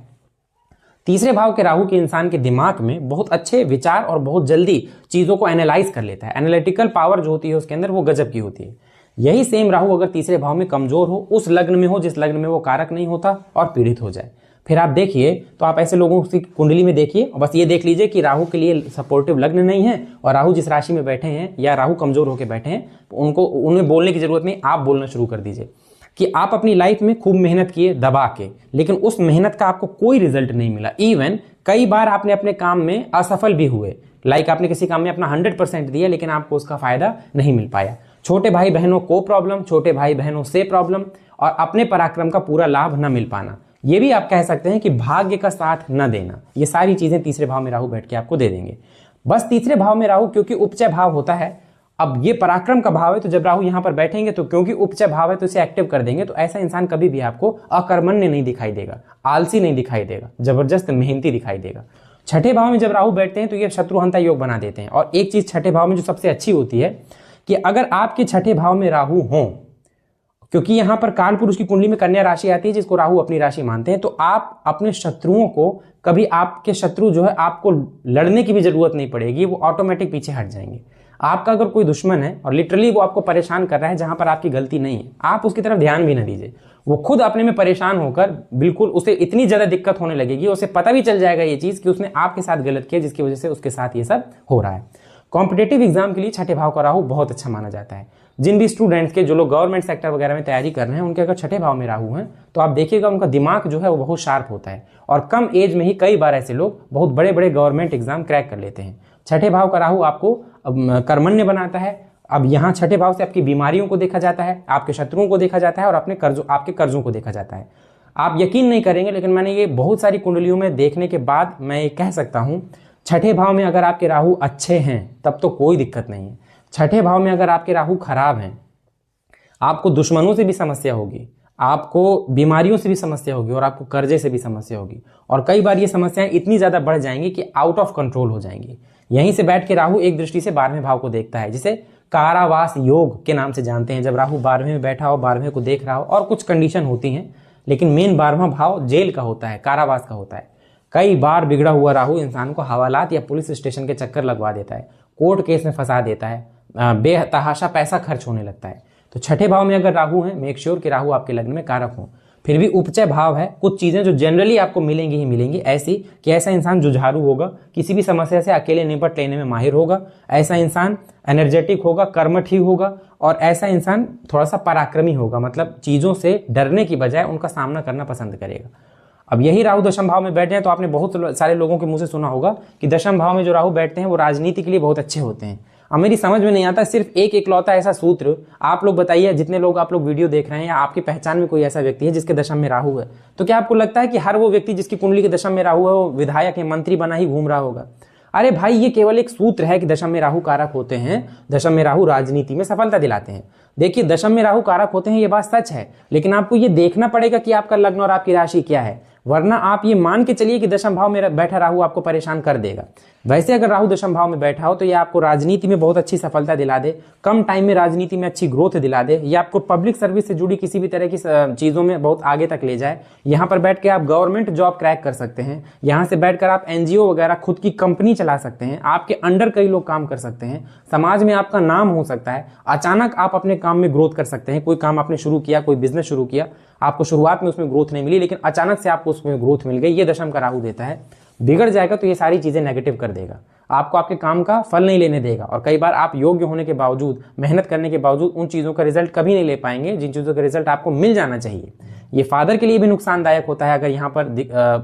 तीसरे भाव के राहु के इंसान के दिमाग में बहुत अच्छे विचार और बहुत जल्दी चीजों को एनालाइज कर लेता है। एनालिटिकल पावर जो होती है उसके अंदर वो गजब की होती है। यही सेम राहु अगर तीसरे भाव में कमजोर हो, उस लग्न में हो जिस लग्न में वो कारक नहीं होता और पीड़ित हो जाए, फिर आप देखिए तो आप ऐसे लोगों की कुंडली में देखिए और बस ये देख लीजिए कि राहु के लिए सपोर्टिव लग्न नहीं है और राहु जिस राशि में बैठे हैं या राहु कमजोर होकर बैठे हैं तो उन्हें बोलने की जरूरत नहीं, आप बोलना शुरू कर दीजिए कि आप अपनी लाइफ में खूब मेहनत किए दबा के, लेकिन उस मेहनत का आपको कोई रिजल्ट नहीं मिला। इवन कई बार आपने अपने काम में असफल भी हुए, लाइक आपने किसी काम में अपना 100% दिया लेकिन आपको उसका फायदा नहीं मिल पाया। छोटे भाई बहनों को प्रॉब्लम, छोटे भाई बहनों से प्रॉब्लम और अपने पराक्रम का पूरा लाभ न मिल पाना, ये भी आप कह सकते हैं कि भाग्य का साथ न देना। ये सारी चीजें तीसरे भाव में राहु बैठ के आपको दे देंगे। बस तीसरे भाव में राहु क्योंकि उपचय भाव होता है, अब ये पराक्रम का भाव है तो जब राहु यहां पर बैठेंगे तो क्योंकि उपचय भाव है तो इसे एक्टिव कर देंगे। तो ऐसा इंसान कभी भी आपको अकर्मण्य नहीं दिखाई देगा, आलसी नहीं दिखाई देगा, जबरदस्त मेहनती दिखाई देगा। छठे भाव में जब राहु बैठते हैं तो ये शत्रुहंता योग बना देते हैं। और एक चीज छठे भाव में जो सबसे अच्छी होती है कि अगर आपके छठे भाव में राहु हो, क्योंकि यहां पर काल पुरुष की कुंडली में कन्या राशि आती है जिसको राहु अपनी राशि मानते हैं, तो आप अपने शत्रुओं को कभी, आपके शत्रु जो है आपको लड़ने की भी जरूरत नहीं पड़ेगी, वो ऑटोमेटिक पीछे हट जाएंगे। आपका अगर कोई दुश्मन है और लिटरली वो आपको परेशान कर रहा है जहां पर आपकी गलती नहीं है, आप उसकी तरफ ध्यान भी ना दीजिए, वो खुद अपने में परेशान होकर बिल्कुल उसे इतनी ज्यादा दिक्कत होने लगेगी, उसे पता भी चल जाएगा ये चीज कि उसने आपके साथ गलत किया जिसकी वजह से उसके साथ ये सब हो रहा है। कॉम्पिटेटिव एग्जाम के लिए छठे भाव का राहु बहुत अच्छा माना जाता है। जिन भी स्टूडेंट्स के, जो लोग गवर्नमेंट सेक्टर वगैरह में तैयारी कर रहे हैं, उनके अगर छठे भाव में राहु हैं तो आप देखिएगा उनका दिमाग जो है वो बहुत शार्प होता है और कम एज में ही कई बार ऐसे लोग बहुत बड़े बड़े गवर्नमेंट एग्जाम क्रैक कर लेते हैं। छठे भाव का राहु आपको कर्मण्य बनाता है। अब यहाँ छठे भाव से आपकी बीमारियों को देखा जाता है, आपके शत्रुओं को देखा जाता है और अपने कर्जों, आपके कर्जों को देखा जाता है। आप यकीन नहीं करेंगे लेकिन मैंने ये बहुत सारी कुंडलियों में देखने के बाद मैं ये कह सकता हूं, छठे भाव में अगर आपके राहु अच्छे हैं तब तो कोई दिक्कत नहीं है। छठे भाव में अगर आपके राहु खराब हैं, आपको दुश्मनों से भी समस्या होगी, आपको बीमारियों से भी समस्या होगी और आपको कर्जे से भी समस्या होगी और कई बार ये समस्याएं इतनी ज्यादा बढ़ जाएंगी कि आउट ऑफ कंट्रोल हो जाएंगी। यहीं से बैठ के राहु एक दृष्टि से 12वें भाव को देखता है, जिसे कारावास योग के नाम से जानते हैं। जब राहु 12वें में बैठा हो, 12वें को देख रहा हो, और कुछ कंडीशन होती हैं लेकिन मेन 12वां भाव जेल का होता है, कारावास का होता है। कई बार बिगड़ा हुआ राहु इंसान को हवालात या पुलिस स्टेशन के चक्कर लगवा देता है, कोर्ट केस में फंसा देता है, बेतहाशा पैसा खर्च होने लगता है। तो छठे भाव में अगर राहु है, मेक श्योर कि राहु आपके लग्न में कारक हो। फिर भी उपचय भाव है, कुछ चीजें जो जनरली आपको मिलेंगी ही मिलेंगी ऐसी कि ऐसा इंसान जुझारू होगा, किसी भी समस्या से अकेले निपट लेने में माहिर होगा, ऐसा इंसान एनर्जेटिक होगा, कर्मठ ही होगा और ऐसा इंसान थोड़ा सा पराक्रमी होगा, मतलब चीजों से डरने की बजाय उनका सामना करना पसंद करेगा। अब यही राहु दशम भाव में बैठ जाए तो आपने बहुत सारे लोगों के मुंह से सुना होगा कि दशम भाव में जो राहु बैठते हैं वो राजनीति के लिए बहुत अच्छे होते हैं। अब मेरी समझ में नहीं आता, सिर्फ एक इकलौता ऐसा सूत्र आप लोग बताइए, जितने लोग आप लोग वीडियो देख रहे हैं या आपकी पहचान में कोई ऐसा व्यक्ति है जिसके दशम में राहु है, तो क्या आपको लगता है कि हर वो व्यक्ति जिसकी कुंडली के दशम में राहु है वो विधायक या मंत्री बना ही घूम रहा होगा? अरे भाई, ये केवल एक सूत्र है कि दशम में राहु कारक होते हैं, दशम में राहु राजनीति में सफलता दिलाते हैं। देखिए, दशम में राहु कारक होते हैं, ये बात सच है, लेकिन आपको ये देखना पड़ेगा कि आपका लग्न और आपकी राशि क्या है। वरना आप ये मान के चलिए कि दशम भाव में बैठा राहु आपको परेशान कर देगा। वैसे अगर राहु दशम भाव में बैठा हो तो ये आपको राजनीति में बहुत अच्छी सफलता दिला दे, कम टाइम में राजनीति में अच्छी ग्रोथ दिला दे, या आपको पब्लिक सर्विस से जुड़ी किसी भी तरह की चीजों में बहुत आगे तक ले जाए। यहाँ पर बैठ के आप गवर्नमेंट जॉब क्रैक कर सकते हैं, यहाँ से बैठकर आप एनजीओ वगैरह खुद की कंपनी चला सकते हैं, आपके अंडर कई लोग काम कर सकते हैं, समाज में आपका नाम हो सकता है, अचानक आप अपने काम में ग्रोथ कर सकते हैं। कोई काम आपने शुरू किया, कोई बिजनेस शुरू किया, आपको शुरुआत में उसमें ग्रोथ नहीं मिली, लेकिन अचानक से आपको उसमें ग्रोथ मिल गई, ये दशम का राहु देता है। बिगड़ जाएगा तो ये सारी चीजें नेगेटिव कर देगा, आपको आपके काम का फल नहीं लेने देगा, और कई बार आप योग्य होने के बावजूद, मेहनत करने के बावजूद उन चीजों का रिजल्ट कभी नहीं ले पाएंगे जिन चीजों का रिजल्ट आपको मिल जाना चाहिए। ये फादर के लिए भी नुकसानदायक होता है अगर यहाँ पर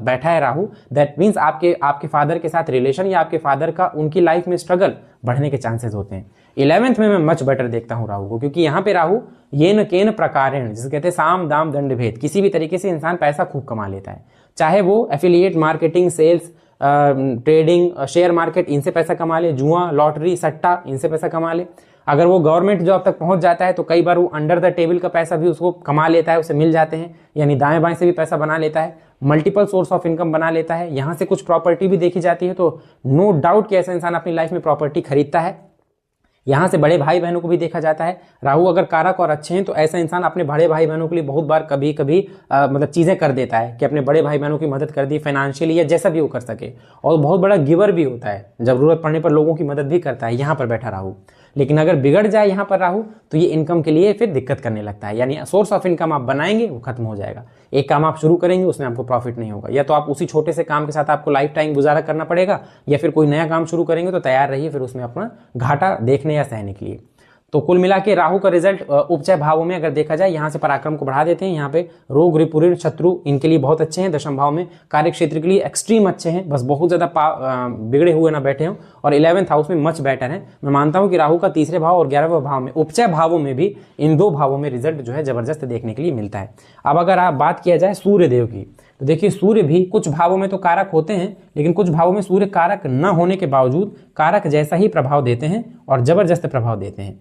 बैठा है राहु। दैट मीन्स आपके फादर के साथ रिलेशन या आपके फादर का उनकी लाइफ में स्ट्रगल बढ़ने के चांसेस होते हैं। 11th में मैं मच बेटर देखता हूं राहु को, क्योंकि यहाँ पे राहु येन केन प्रकारेण, जिसे कहते हैं साम दाम दंड भेद, किसी भी तरीके से इंसान पैसा खूब कमा लेता है, चाहे वो affiliate marketing, sales, trading, share market, इनसे पैसा कमा ले, जुआ, लॉटरी, सट्टा, इनसे पैसा कमा ले। अगर वो गवर्नमेंट जॉब तक पहुंच जाता है तो कई बार वो अंडर द टेबल का पैसा भी उसको कमा लेता है, उसे मिल जाते हैं, यानी दाएं बाएं से भी पैसा बना लेता है, मल्टीपल सोर्स ऑफ इनकम बना लेता है। यहां से कुछ प्रॉपर्टी भी देखी जाती है, तो नो डाउट कि ऐसा इंसान अपनी लाइफ में प्रॉपर्टी खरीदता है। यहां से बड़े भाई बहनों को भी देखा जाता है। राहु अगर कारक और अच्छे हैं तो ऐसा इंसान अपने बड़े भाई बहनों के लिए बहुत बार कभी कभी मतलब चीजें कर देता है कि अपने बड़े भाई बहनों की मदद कर दी फाइनेंशियली या जैसा भी वो कर सके, और बहुत बड़ा गिवर भी होता है, जरूरत पड़ने पर लोगों की मदद भी करता है यहाँ पर बैठा राहु। लेकिन अगर बिगड़ जाए यहाँ पर राहु तो ये इनकम के लिए फिर दिक्कत करने लगता है, यानी सोर्स ऑफ इनकम आप बनाएंगे वो खत्म हो जाएगा। एक काम आप शुरू करेंगे उसमें आपको प्रॉफिट नहीं होगा, या तो आप उसी छोटे से काम के साथ आपको लाइफ टाइम गुजारा करना पड़ेगा, या फिर कोई नया काम शुरू करेंगे तो तैयार रहिए फिर उसमें अपना घाटा देखने या सहने के लिए। तो कुल मिला के राहु का रिजल्ट उपचय भावों में अगर देखा जाए, यहाँ से पराक्रम को बढ़ा देते हैं, यहाँ पे रोग, रिपुऋण, शत्रु इनके लिए बहुत अच्छे हैं। दशम भाव में कार्य क्षेत्र के लिए एक्सट्रीम अच्छे हैं, बस बहुत ज्यादा बिगड़े हुए ना बैठे हों। और 11th हाउस में मच बेटर है। मैं मानता हूं कि राहु का तीसरे भाव और 11वें भाव में, उपचय भावों में भी इन दो भावों में रिजल्ट जो है जबरदस्त देखने के लिए मिलता है। अब अगर आप बात किया जाए सूर्य देव की, तो देखिए सूर्य भी कुछ भावों में तो कारक होते हैं, लेकिन कुछ भावों में सूर्य कारक न होने के बावजूद कारक जैसा ही प्रभाव देते हैं और जबरदस्त प्रभाव देते हैं।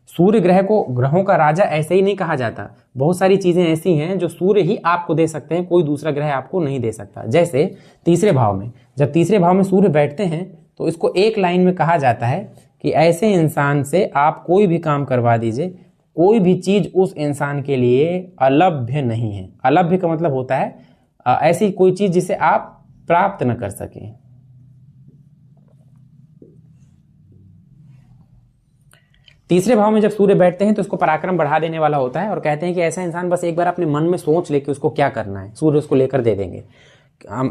सूर्य ग्रह को ग्रहों का राजा ऐसे ही नहीं कहा जाता, बहुत सारी चीजें ऐसी हैं जो सूर्य ही आपको दे सकते हैं, कोई दूसरा ग्रह आपको नहीं दे सकता। जैसे तीसरे भाव में, जब तीसरे भाव में सूर्य बैठते हैं तो इसको एक लाइन में कहा जाता है कि ऐसे इंसान से आप कोई भी काम करवा दीजिए, कोई भी चीज उस इंसान के लिए अलभ्य नहीं है। अलभ्य का मतलब होता है ऐसी कोई चीज जिसे आप प्राप्त न कर सकें। तीसरे भाव में जब सूर्य बैठते हैं तो उसको पराक्रम बढ़ा देने वाला होता है, और कहते हैं कि ऐसा इंसान बस एक बार अपने मन में सोच ले कि उसको क्या करना है, सूर्य उसको लेकर दे देंगे।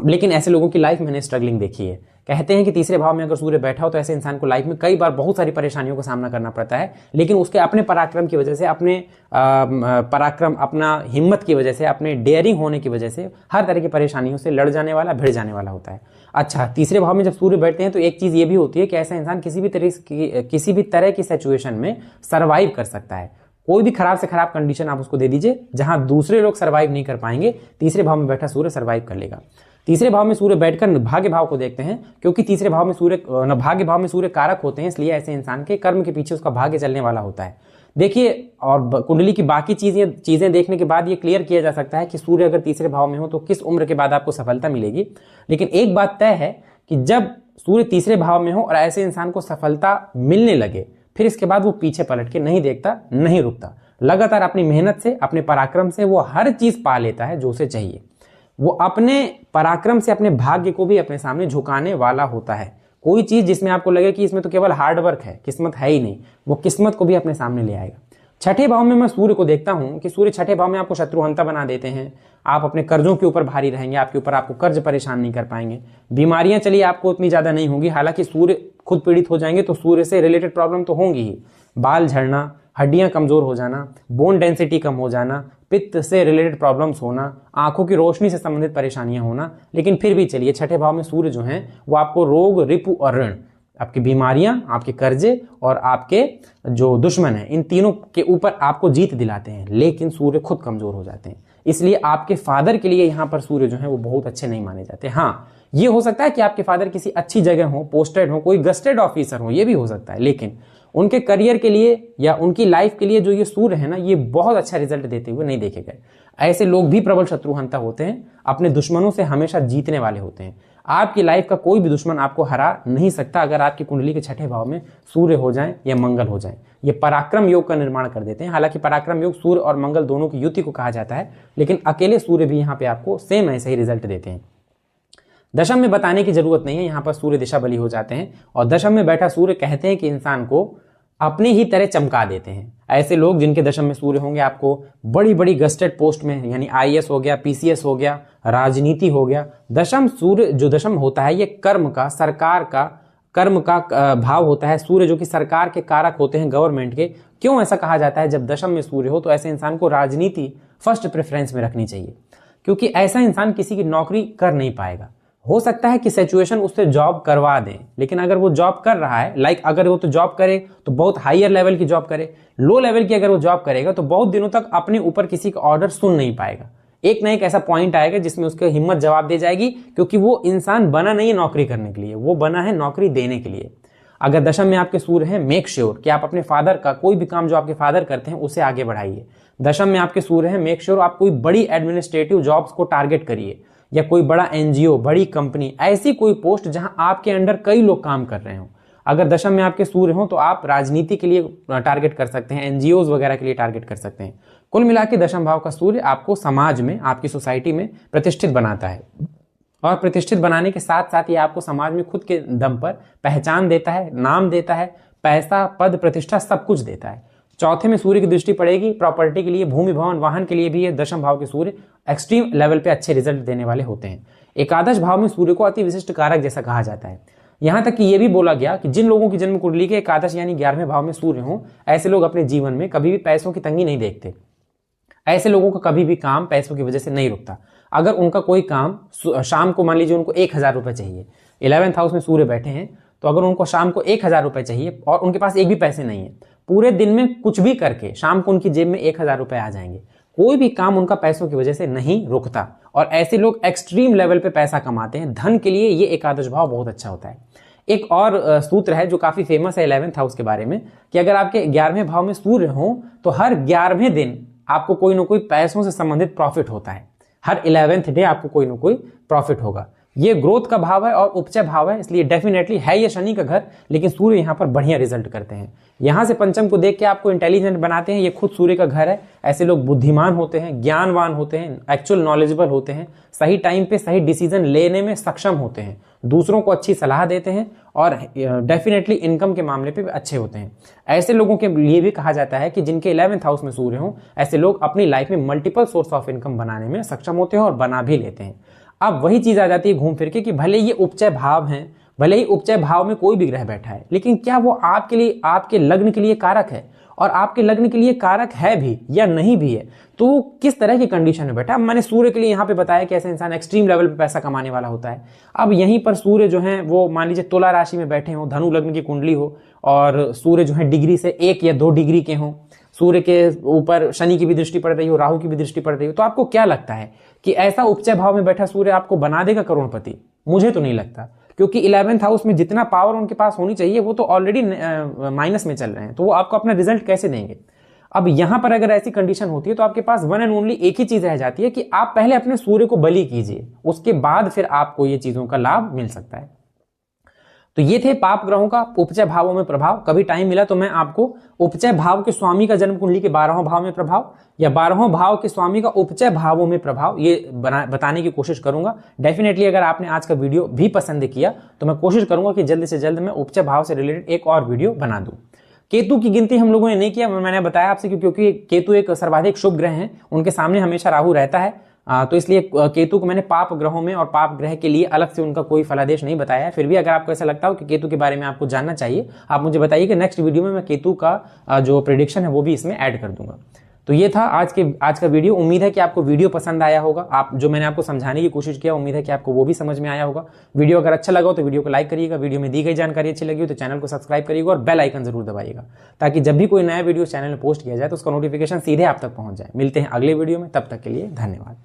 लेकिन ऐसे लोगों की लाइफ मैंने स्ट्रगलिंग देखी है। कहते हैं कि तीसरे भाव में अगर सूर्य बैठा हो तो ऐसे इंसान को लाइफ में कई बार बहुत सारी परेशानियों का सामना करना पड़ता है, लेकिन उसके अपने पराक्रम की वजह से, अपने पराक्रम, अपना हिम्मत की वजह से, अपने डेयरिंग होने की वजह से हर तरह की परेशानियों से लड़ जाने वाला, भिड़ जाने वाला होता है। अच्छा, तीसरे भाव में जब सूर्य बैठते हैं तो एक चीज ये भी होती है कि ऐसा इंसान किसी भी तरह की सिचुएशन में सर्वाइव कर सकता है। कोई भी खराब से खराब कंडीशन आप उसको दे दीजिए, जहां दूसरे लोग सर्वाइव नहीं कर पाएंगे, तीसरे भाव में बैठा सूर्य सर्वाइव कर लेगा। तीसरे भाव में सूर्य बैठकर भाग्य भाव को देखते हैं, क्योंकि तीसरे भाव में सूर्य, भाग्य भाव में सूर्य कारक होते हैं, इसलिए ऐसे इंसान के कर्म के पीछे उसका भाग्य चलने वाला होता है। देखिए, और कुंडली की बाकी चीजें देखने के बाद ये क्लियर किया जा सकता है कि सूर्य अगर तीसरे भाव में हो तो किस उम्र के बाद आपको सफलता मिलेगी। लेकिन एक बात तय है कि जब सूर्य तीसरे भाव में हो और ऐसे इंसान को सफलता मिलने लगे, फिर इसके बाद वो पीछे पलट के नहीं देखता, नहीं रुकता, लगातार अपनी मेहनत से, अपने पराक्रम से वो हर चीज पा लेता है जो उसे चाहिए। वो अपने पराक्रम से अपने भाग्य को भी अपने सामने झुकाने वाला होता है। कोई चीज जिसमें आपको लगे कि इसमें तो केवल हार्ड वर्क है, किस्मत है ही नहीं, वो किस्मत को भी अपने सामने ले आएगा। छठे भाव में मैं सूर्य को देखता हूं कि सूर्य छठे भाव में आपको शत्रुहंता बना देते हैं। आप अपने कर्जों के ऊपर भारी रहेंगे, आपको कर्ज परेशान नहीं कर पाएंगे। बीमारियां चलिए आपको उतनी ज्यादा नहीं होंगी, हालांकि सूर्य खुद पीड़ित हो जाएंगे तो सूर्य से रिलेटेड प्रॉब्लम तो होंगी ही। बाल झड़ना, हड्डियां कमजोर हो जाना, बोन डेंसिटी कम हो जाना, पित्त से रिलेटेड प्रॉब्लम्स होना, आंखों की रोशनी से संबंधित परेशानियां होना। लेकिन फिर भी चलिए, छठे भाव में सूर्य जो हैं वो आपको रोग, रिपु और ऋण, आपकी बीमारियां, आपके कर्जे और आपके जो दुश्मन हैं, इन तीनों के ऊपर आपको जीत दिलाते हैं। लेकिन सूर्य खुद कमजोर हो जाते हैं, इसलिए आपके फादर के लिए यहाँ पर सूर्य जो है वो बहुत अच्छे नहीं माने जाते। हाँ, ये हो सकता है कि आपके फादर किसी अच्छी जगह हो, पोस्टेड हो, कोई गस्टेड ऑफिसर हो, ये भी हो सकता है, लेकिन उनके करियर के लिए या उनकी लाइफ के लिए जो ये सूर्य है ना, ये बहुत अच्छा रिजल्ट देते हुए नहीं देखे गए। ऐसे लोग भी प्रबल शत्रुहंता होते हैं, अपने दुश्मनों से हमेशा जीतने वाले होते हैं। आपकी लाइफ का कोई भी दुश्मन आपको हरा नहीं सकता अगर आपकी कुंडली के छठे भाव में सूर्य हो जाए या मंगल हो जाए। ये पराक्रम योग का निर्माण कर देते हैं। हालांकि पराक्रम योग सूर्य और मंगल दोनों की युति को कहा जाता है, लेकिन अकेले सूर्य भी यहाँ पे आपको सेम ऐसे ही रिजल्ट देते हैं। दशम में बताने की जरूरत नहीं है, यहाँ पर सूर्य दिशा बली हो जाते हैं और दशम में बैठा सूर्य कहते हैं कि इंसान को अपनी ही तरह चमका देते हैं। ऐसे लोग जिनके दशम में सूर्य होंगे आपको बड़ी बड़ी गस्टेड पोस्ट में, यानी आईएएस हो गया, पीसीएस हो गया, राजनीति हो गया। दशम सूर्य जो दशम होता है ये कर्म का, सरकार का, कर्म का भाव होता है। सूर्य जो कि सरकार के कारक होते हैं, गवर्नमेंट के। क्यों ऐसा कहा जाता है? जब दशम में सूर्य हो तो ऐसे इंसान को राजनीति फर्स्ट प्रेफरेंस में रखनी चाहिए, क्योंकि ऐसा इंसान किसी की नौकरी कर नहीं पाएगा। हो सकता है कि सिचुएशन उससे जॉब करवा दें, लेकिन अगर वो जॉब कर रहा है, अगर वो तो जॉब करे तो बहुत हायर लेवल की जॉब करे। लो लेवल की अगर वो जॉब करेगा तो बहुत दिनों तक अपने ऊपर किसी का ऑर्डर सुन नहीं पाएगा। एक ना एक ऐसा पॉइंट आएगा जिसमें उसकी हिम्मत जवाब दे जाएगी, क्योंकि वो इंसान बना नहीं है नौकरी करने के लिए, वो बना है नौकरी देने के लिए। अगर दशम में आपके सूर्य है, मेक श्योर कि आप अपने फादर का कोई भी काम जो आपके फादर करते हैं उसे आगे बढ़ाइए। दशम में आपके सूर्य है, मेक श्योर आप कोई बड़ी एडमिनिस्ट्रेटिव जॉब्स को टारगेट करिए, या कोई बड़ा एनजीओ, बड़ी कंपनी, ऐसी कोई पोस्ट जहां आपके अंडर कई लोग काम कर रहे हो। अगर दशम में आपके सूर्य हो तो आप राजनीति के लिए टारगेट कर सकते हैं, एनजीओज वगैरह के लिए टारगेट कर सकते हैं। कुल मिला के दशम भाव का सूर्य आपको समाज में, आपकी सोसाइटी में प्रतिष्ठित बनाता है, और प्रतिष्ठित बनाने के साथ साथ ये आपको समाज में खुद के दम पर पहचान देता है, नाम देता है, पैसा, पद, प्रतिष्ठा सब कुछ देता है। चौथे में सूर्य की दृष्टि पड़ेगी, प्रॉपर्टी के लिए, भूमि, भवन, वाहन के लिए भी ये दशम भाव के सूर्य एक्सट्रीम लेवल पे अच्छे रिजल्ट देने वाले होते हैं। एकादश भाव में सूर्य को अति विशिष्ट कारक जैसा कहा जाता है। यहां तक कि यह भी बोला गया कि जिन लोगों की जन्म कुंडली के एकादश यानी 11वें भाव में सूर्य हो, ऐसे लोग अपने जीवन में कभी भी पैसों की तंगी नहीं देखते। ऐसे लोगों का कभी भी काम पैसों की वजह से नहीं रुकता। अगर उनका कोई काम शाम को, मान लीजिए उनको 1000 रुपए चाहिए, 11th हाउस में सूर्य बैठे हैं, तो अगर उनको शाम को 1000 रुपए चाहिए और उनके पास एक भी पैसे नहीं है, पूरे दिन में कुछ भी करके शाम को उनकी जेब में 1000 रुपए आ जाएंगे। कोई भी काम उनका पैसों की वजह से नहीं रुकता, और ऐसे लोग एक्सट्रीम लेवल पे पैसा कमाते हैं। धन के लिए ये एकादश भाव बहुत अच्छा होता है। एक और सूत्र है जो काफी फेमस है 11th हाउस के बारे में, कि अगर आपके 11वें भाव में सूर्य हो तो हर 11वें दिन आपको कोई ना कोई पैसों से संबंधित प्रॉफिट होता है। हर 11th डे आपको कोई ना कोई प्रॉफिट होगा। ये ग्रोथ का भाव है और उपचय भाव है, इसलिए डेफिनेटली है ये शनि का घर, लेकिन सूर्य यहाँ पर बढ़िया रिजल्ट करते हैं। यहाँ से पंचम को देख के आपको इंटेलिजेंट बनाते हैं। ये खुद सूर्य का घर है। ऐसे लोग बुद्धिमान होते हैं, ज्ञानवान होते हैं, एक्चुअल नॉलेजेबल होते हैं, सही टाइम पे सही डिसीजन लेने में सक्षम होते हैं, दूसरों को अच्छी सलाह देते हैं, और डेफिनेटली इनकम के मामले पे भी अच्छे होते हैं। ऐसे लोगों के लिए भी कहा जाता है कि जिनके 11th हाउस में सूर्य हो, ऐसे लोग अपनी लाइफ में मल्टीपल सोर्स ऑफ इनकम बनाने में सक्षम होते हैं और बना भी लेते हैं। अब वही चीज आ जाती है घूम फिर के कि भले ये उपचय भाव हैं, भले ही उपचय भाव में कोई भी ग्रह बैठा है, लेकिन क्या वो आपके लिए, आपके लग्न के लिए कारक है? और आपके लग्न के लिए कारक है भी या नहीं भी है, तो किस तरह की कंडीशन में बैठा? अब मैंने सूर्य के लिए यहाँ पे बताया कि ऐसा इंसान एक्सट्रीम लेवल पे पैसा कमाने वाला होता है। अब यहीं पर सूर्य जो है वो मान लीजिए तुला राशि में बैठे हो, धनु लग्न की कुंडली हो, और सूर्य जो है डिग्री से 1 या 2 डिग्री के हो, सूर्य के ऊपर शनि की भी दृष्टि पड़ रही हो, राहु की भी दृष्टि पड़ रही हो, तो आपको क्या लगता है कि ऐसा उपचय भाव में बैठा सूर्य आपको बना देगा करोड़पति? मुझे तो नहीं लगता, क्योंकि 11th हाउस में जितना पावर उनके पास होनी चाहिए वो तो ऑलरेडी माइनस में चल रहे हैं, तो वो आपको अपना रिजल्ट कैसे देंगे? अब यहां पर अगर ऐसी कंडीशन होती है तो आपके पास वन एंड ओनली एक ही चीज रह जाती है कि आप पहले अपने सूर्य को बलि कीजिए, उसके बाद फिर आपको ये चीजों का लाभ मिल सकता है। तो ये थे पाप ग्रहों का उपचय भावों में प्रभाव। कभी टाइम मिला तो मैं आपको उपचय भाव के स्वामी का जन्म कुंडली के 12वें भाव में प्रभाव या 12वें भाव के स्वामी का उपचय भावों में प्रभाव ये बताने की कोशिश करूंगा। डेफिनेटली अगर आपने आज का वीडियो भी पसंद किया तो मैं कोशिश करूंगा कि जल्द से जल्द मैं उपचय भाव से रिलेटेड एक और वीडियो बना दूं। केतु की गिनती हम लोगों ने नहीं किया, मैंने बताया आपसे, क्योंकि केतु एक सर्वाधिक शुभ ग्रह है, उनके सामने हमेशा राहु रहता है, तो इसलिए केतु को मैंने पाप ग्रहों में और पाप ग्रह के लिए अलग से उनका कोई फलादेश नहीं बताया है। फिर भी अगर आपको ऐसा लगता हो कि केतु के बारे में आपको जानना चाहिए, आप मुझे बताइए कि नेक्स्ट वीडियो में मैं केतु का जो प्रेडिक्शन है वो भी इसमें ऐड कर दूंगा। तो ये था आज का वीडियो। उम्मीद है कि आपको वीडियो पसंद आया होगा। आप जो मैंने आपको समझाने की कोशिश किया, उम्मीद है कि आपको वो भी समझ में आया होगा। वीडियो अगर अच्छा लगा हो तो वीडियो को लाइक करिएगा, वीडियो में दी गई जानकारी अच्छी लगी हो तो चैनल को सब्सक्राइब करिएगा और बेल आइकन जरूर दबाइएगा, ताकि जब भी कोई नया वीडियो चैनल में पोस्ट किया जाए तो उसका नोटिफिकेशन सीधे आप तक पहुंच जाए। मिलते हैं अगले वीडियो में, तब तक के लिए धन्यवाद।